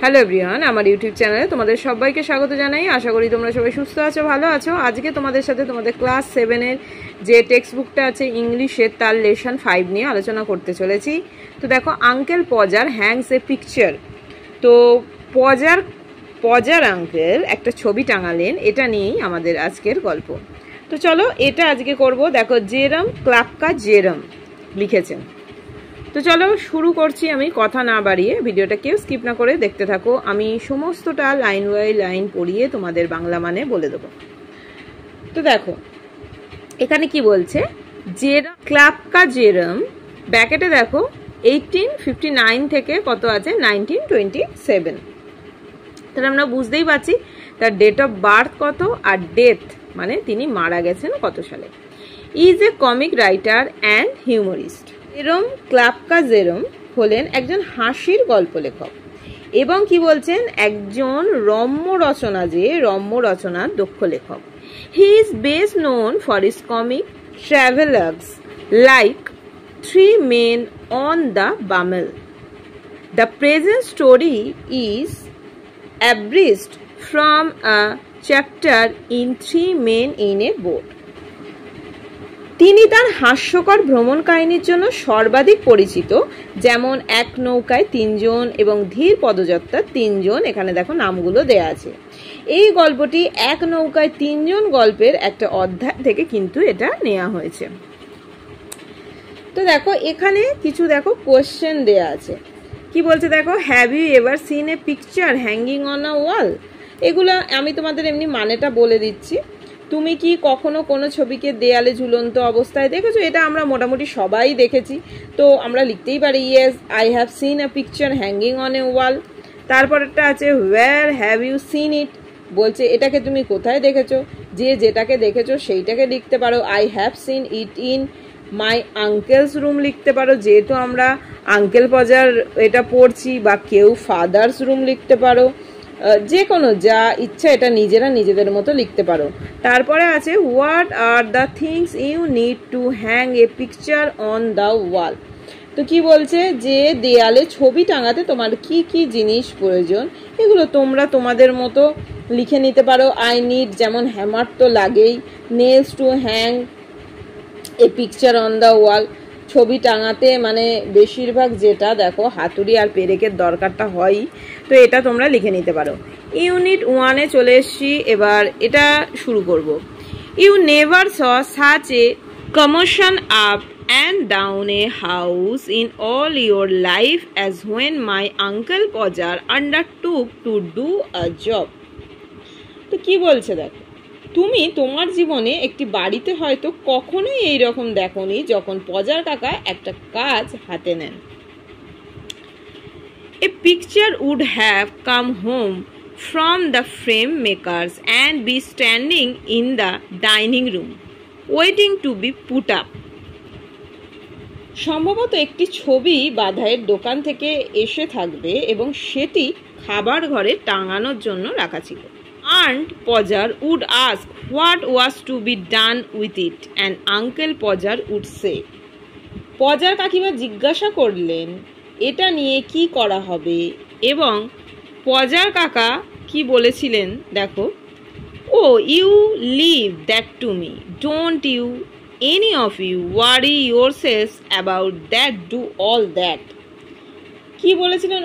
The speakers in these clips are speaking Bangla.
হ্যালো এভরিওয়ান, আমার ইউটিউব চ্যানেলে তোমাদের সবাইকে স্বাগত জানাই। আশা করি তোমরা সবাই সুস্থ আছো, ভালো আছো। আজকে তোমাদের সাথে তোমাদের ক্লাস 7-এর যে টেক্সট বুকটা আছে ইংলিশের, তার লেসন 5 নিয়ে আলোচনা করতে চলেছি। তো দেখো, আঙ্কেল পজার হ্যাংস এ পিকচার। তো পজার আঙ্কেল একটা ছবি টাঙালেন, এটা নিয়েই আমাদের আজকের গল্প। তো চলো এটা আজকে করব। দেখো, জেরম ক্লাপকা জেরম লিখেছেন। তো চলো শুরু করছি। আমি কথা না বাড়িয়ে ভিডিওটা কেউ স্কিপ না করে দেখতে থাকো। আমি সমস্তটা লাইন বাই লাইন পড়িয়ে তোমাদের বাংলা মানে বলে দেবো। তো দেখো এখানে কি বলছে, জেরম ক্লাপকা জেরম, ব্যাকেটে দেখো 1859 থেকে কত আছে 1927। তাহলে আমরা বুঝতেই পারছি তার ডেট অফ বার্থ কত আর ডেথ মানে তিনি মারা গেছেন কত সালে। Is a comic writer and humorist. Jerome Klapka Jerome হলেন একজন হাসির গল্প লেখক এবং কি বলছেন, একজন রম্য রচনার দক্ষ লেখক। He is best known for his comic travelogues like three men on the bummel. The present story is abridged from a chapter in Three Men in a Boat. তিনি তার হাস্যকর ভ্রমণ কাহিনীর জন্য সর্বাধিক পরিচিত, যেমন এক নৌকায় 3 জন এবং ধীর পদযাত্রা 3 জন। এখানে দেখো নামগুলো দেয়া আছে। এই গল্পটি এক নৌকায় 3 জন গল্পের একটা অধ্যায় থেকে কিন্তু এটা নেওয়া হয়েছে। তো দেখো এখানে কিছু দেখো কোয়েশ্চেন দেয়া আছে। কি বলছে দেখো, have you ever seen a picture hanging on a wall. এগুলো আমি তোমাদের এমনি মানেটা বলে দিচ্ছি। তুমি কি কখনো কোনো ছবিকে দেয়ালে ঝুলন্ত অবস্থায় দেখেছো? এটা আমরা মোটামুটি সবাই দেখেছি। তো আমরা লিখতেই পারি, yes I have seen a picture hanging on a wall. তারপরটা আছে, where have you seen it, বলছে এটাকে তুমি কোথায় দেখেছো। যেটাকে দেখেছো সেইটাকে লিখতে পারো, I have scene it in my uncle's room লিখতে পারো, যেহেতু আমরা আঙ্কেল পজার এটা পড়ছি, বা কেউ ফাদার্স রুম লিখতে পারো। যে কোনো যা ইচ্ছা এটা নিজেদের মতো লিখতে পারো। তারপরে আছে, what are the things you need to hang a picture on the wall. তো কি বলছে, যে দেয়ালে ছবি টাঙাতে তোমার কি কি জিনিস প্রয়োজন, এগুলো তোমরা তোমাদের মতো লিখে নিতে পারো। আই নিড, যেমন হ্যামার তো লাগেই, nails to hang a picture on the wall, ছবি টাঙাতে মানে বেশিরভাগ যেটা দেখো হাতুড়ি আর পেরেকের দরকারটা হয়। তো এটা তোমরা লিখে নিতে পারো। ইউনিট 1-এ চলে এসছি, এবার এটা শুরু করব। You never saw such a commotion up and down a house in all your life as when my uncle Podger undertook to do a job. তো কি বলছে দেখো, তুমি তোমার জীবনে একটি বাড়িতে হয়তো কখনোই এইরকম দেখোনি যখন পজার কাকা একটা কাজ হাতে নেন। A picture would have come home from the frame makers and be standing in the dining room waiting to be put up. সম্ভবত একটি ছবি বাঁধাইয়ের দোকান থেকে এসে থাকবে এবং সেটি খাবার ঘরে টাঙানোর জন্য রাখা ছিল। Aunt Podger would ask what was to be done with it, and Uncle Podger would say. পজার কাকিমা জিজ্ঞাসা করলেন এটা নিয়ে কি করা হবে, এবং পজার কাকা কি বলেছিলেন দেখো, oh you leave that to me, don't you any of you worry yourselves about that, do all that. কি বলেছিলেন,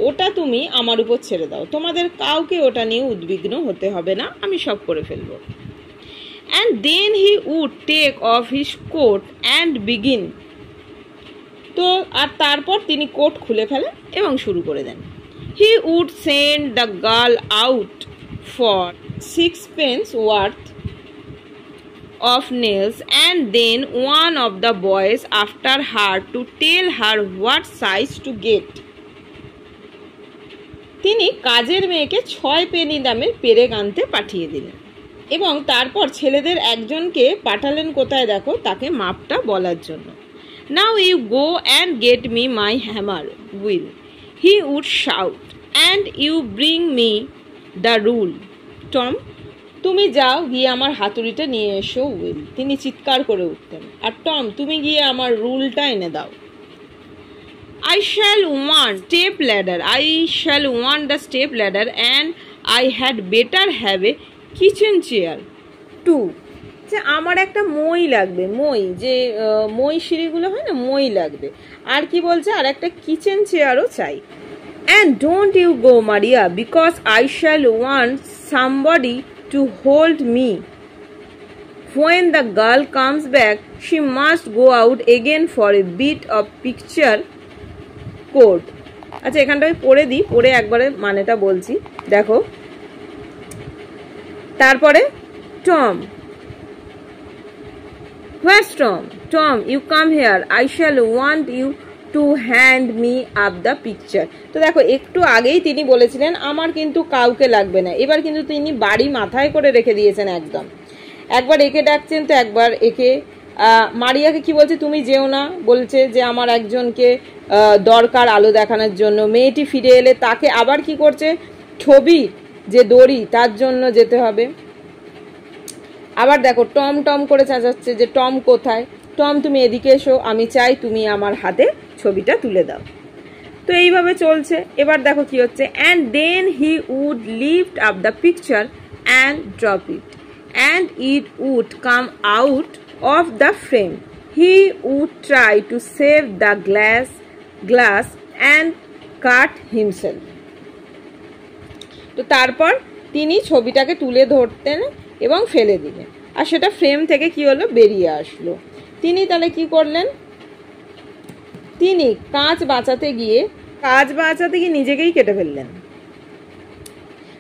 ওটা তুমি আমার উপর ছেড়ে দাও, তোমাদের কাউকে ওটা নিয়ে উদ্বিগ্ন হতে হবে না, আমি সব করে ফেলবো। And then he would take off his coat and begin. তো আর তারপর তিনি কোট খুলে ফেলেন এবং শুরু করে দেন। He would send the girl out for 6 pence worth of nails and then one of the boys after her to tell her what size to get. তিনি কাজের মেয়েকে 6 পেনি দামের পেরেক আনতে পাঠিয়ে দিলেন এবং তারপর ছেলেদের একজনকে পাঠালেন কোথায় দেখো, তাকে মাপটা বলার জন্য। Now you go and get me my hammer, Will, he would shout, and you bring me the rule, Tom. তুমি যাও গিয়ে আমার হাতুড়িটা নিয়ে এসো, উইল, তিনি চিৎকার করে উঠতেন। আর টম, তুমি গিয়ে আমার রুলটা এনে দাও। I shall want step ladder. I shall want the step ladder and I had better have a kitchen chair too. যে আমার একটা মই লাগবে, মই যে মই সিঁড়িগুলো হয় না, মই লাগবে। আর কি বলছে, আর একটা কিচেন চেয়ারও চাই। And don't you go, Maria, because I shall want somebody to hold me. When the girl comes back, she must go out again for a bit of picture court. আচ্ছা, এখানটা আমি পড়ে দিই, পড়ে একবারে মানেটা বলছি, দেখো। তারপরে Tom, where's Tom? Tom, you come here. I shall want you to hand me up the picture. তো দেখো, একটু আগেই তিনি বলেছিলেন আমার কিন্তু কাউকে লাগবে না, এবার কিন্তু তিনি বাড়ি মাথায় করে রেখে দিয়েছেন একদম। একবার একে ডাকছেন তো একবার একে। মারিয়াকে কি বলছে, তুমি যেও না, বলছে যে আমার একজনকে দরকার আলো দেখানোর জন্য। মেয়েটি ফিরে এলে তাকে আবার কি করছে, ছবি যে দড়ি তার জন্য যেতে হবে। আবার দেখো টম টম করে চেঁচাচ্ছে যে টম কোথায়, টম তুমি এদিকে এসো, আমি চাই তুমি আমার হাতে ছবিটা তুলে দাও। তো এইভাবে চলছে। এবার দেখো কি হচ্ছে, and then he would lift up the picture and drop it and it would come out of the frame. He would try to save the glass and cut himself. তো তারপর তিনি ছবিটাকে তুলে ধরতেন এবং ফেলে দিলেন, আর সেটা ফ্রেম থেকে কি হলো, বেরিয়ে আসলো। তিনি তাহলে কি করলেন, তিনি কাঁচ বাঁচাতে গিয়ে নিজেকেই কেটে ফেললেন।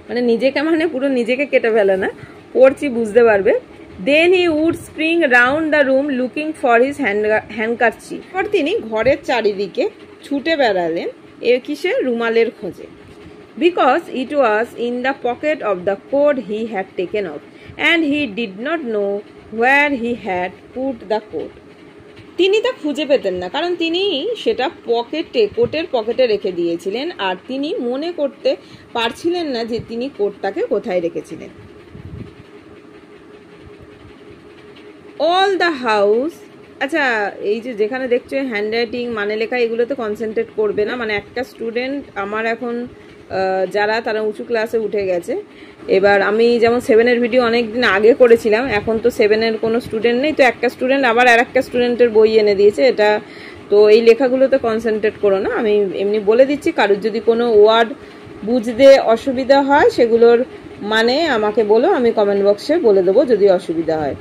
মানে নিজেকে মানে পুরো নিজেকে কেটে ফেলে না, পড়ছি বুঝতে পারবে। Then he would spring round the room looking for his handkerchief. পর তিনি ঘরের চারিদিকে ছুটে বেড়ালেন কিসের, রুমালের খোঁজে। Because it was in the pocket of the coat he had taken off, and he did not know where he had put the coat. তিনি তা খুঁজে পেতেন না, কারণ তিনি সেটা কোটের পকেটে রেখে দিয়েছিলেন, আর তিনি মনে করতে পারছিলেন না যে তিনি কোটটাকে কোথায় রেখেছিলেন। All the house, আচ্ছা এই যে যেখানে দেখছো হ্যান্ডরাইটিং মানে লেখা, এগুলোতে কনসেন্ট্রেট করবে না। মানে একটা স্টুডেন্ট আমার এখন যারা তারা উঁচু ক্লাসে উঠে গেছে। এবার আমি যেমন 7-এর ভিডিও অনেক দিন আগে করেছিলাম, এখন তো 7-এর কোনো স্টুডেন্ট নেই, তো একটা স্টুডেন্ট আবার আর একটা স্টুডেন্টের বই এনে দিয়েছে। এটা তো এই লেখাগুলোতে কনসেন্ট্রেট করো না, আমি এমনি বলে দিচ্ছি। কারোর যদি কোনো ওয়ার্ড বুঝতে অসুবিধা হয় সেগুলোর মানে আমাকে বলো, আমি কমেন্ট বক্সে বলে দেবো যদি অসুবিধা হয়।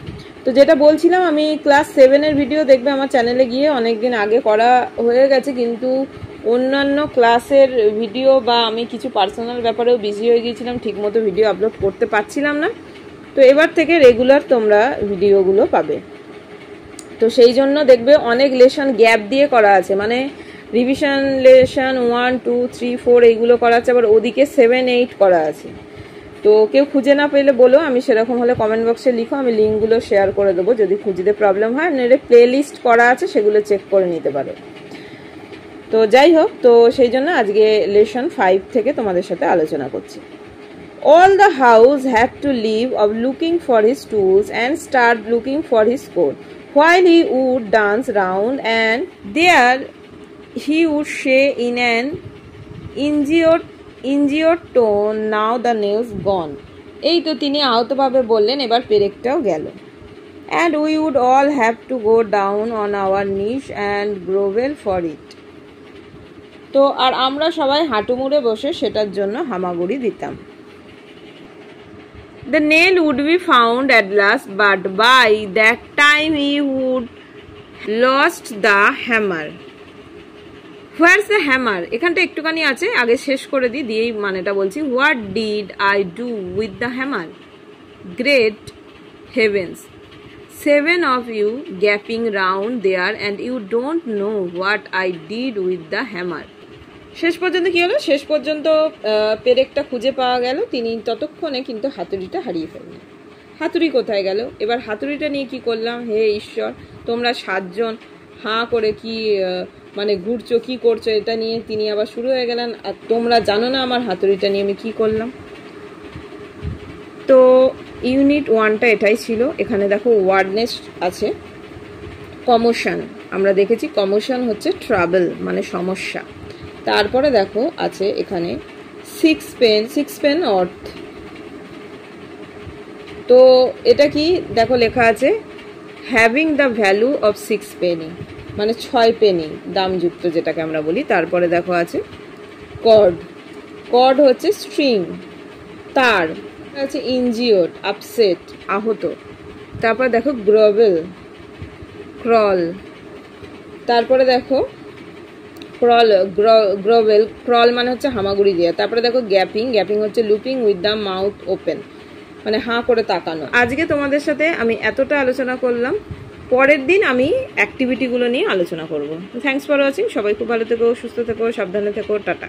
তো যেটা বলছিলাম, আমি ক্লাস 7-এর ভিডিও দেখবে আমার চ্যানেলে গিয়ে, অনেক দিন আগে করা হয়ে গেছে, কিন্তু অন্যান্য ক্লাসের ভিডিও বা আমি কিছু পার্সোনাল ব্যাপারেও বিজি হয়ে গিয়েছিলাম, ঠিকমতো ভিডিও আপলোড করতে পারছিলাম না। তো এবার থেকে রেগুলার তোমরা ভিডিওগুলো পাবে। তো সেই জন্য দেখবে অনেক লেসন গ্যাপ দিয়ে করা আছে, মানে রিভিশন লেসন 1, 2, 3, 4 এইগুলো করা আছে, আবার ওদিকে 7, 8 করা আছে। তো কেউ খুঁজে না পেলে বলো, আমি সেরকম হলে কমেন্ট বক্সে লিখো, আমি লিঙ্কগুলো শেয়ার করে দেবো যদি খুঁজতে প্রবলেম হয়। নইলে প্লে লিস্ট করা আছে, সেগুলো চেক করে নিতে পারো। তো যাই হোক, তো সেই জন্য আজকে লেসন 5 থেকে তোমাদের সাথে আলোচনা করছি। All the house had to leave of looking for his tools and start looking for his coat, while he would dance round and there he would say in an injured tone, now the nails gone. এই তো তিনি আহতভাবে বললেন, এবার পেরেকটাও গেল। And we would all have to go down on our knees and grovel for it. তো আর আমরা সবাই হাঁটু মুড়ে বসে সেটার জন্য হামাগুড়ি দিতাম। The nail would be found at last, but by that time he would lost the hammer. Where's the hammer? এখানটা একটুখানি আছে, আগে শেষ করে দিয়েই মানেটা বলছি। What did I do with the hammer? Great heavens, 7 of you gaping round there and you don't know what I did with the hammer. শেষ পর্যন্ত কি হলো, শেষ পর্যন্ত পেরেকটা খুঁজে পাওয়া গেল, তিনি ততক্ষণে কিন্তু হাতুড়িটা হারিয়ে ফেললেন। হাতুড়ি কোথায় গেল? এবার হাতুড়িটা নিয়ে কি করলাম, হে ঈশ্বর, তোমরা 7 জন হাঁ করে কি মানে ঘুরছো, কি করছো, এটা নিয়ে তিনি আবার শুরু হয়ে গেলেন। আর তোমরা জানো না আমার হাতুড়িটা নিয়ে আমি কি করলাম। তো ইউনিট 1টা এটাই ছিল। এখানে দেখো ওয়ার্ডনেস আছে, কমোশন, আমরা দেখেছি কমোশন হচ্ছে ট্রাবল মানে সমস্যা। তারপরে দেখো আছে এখানে সিক্স পেন অর্থ। তো এটা কি দেখো লেখা আছে having the value of 6 Penney, মানে 6 পেনি দামযুক্ত যেটাকে আমরা বলি। তারপরে দেখো আছে কর্ড হচ্ছে স্ট্রিং, তার আছে ইনজিওর্ড আপসেট আহত। তারপরে দেখো ক্রল, তারপরে দেখো ক্রল মানে হচ্ছে হামাগুড়ি দেওয়া। তারপরে দেখো গ্যাপিং হচ্ছে looping with the mouth open, মানে হাঁ করে তাকানো। আজকে তোমাদের সাথে আমি এতটা আলোচনা করলাম, পরের দিন আমি অ্যাক্টিভিটিগুলো নিয়ে আলোচনা করব। Thanks for watching. সবাই খুব ভালো থেকো, সুস্থ থেকো, সাবধানে থেকো, টাটা।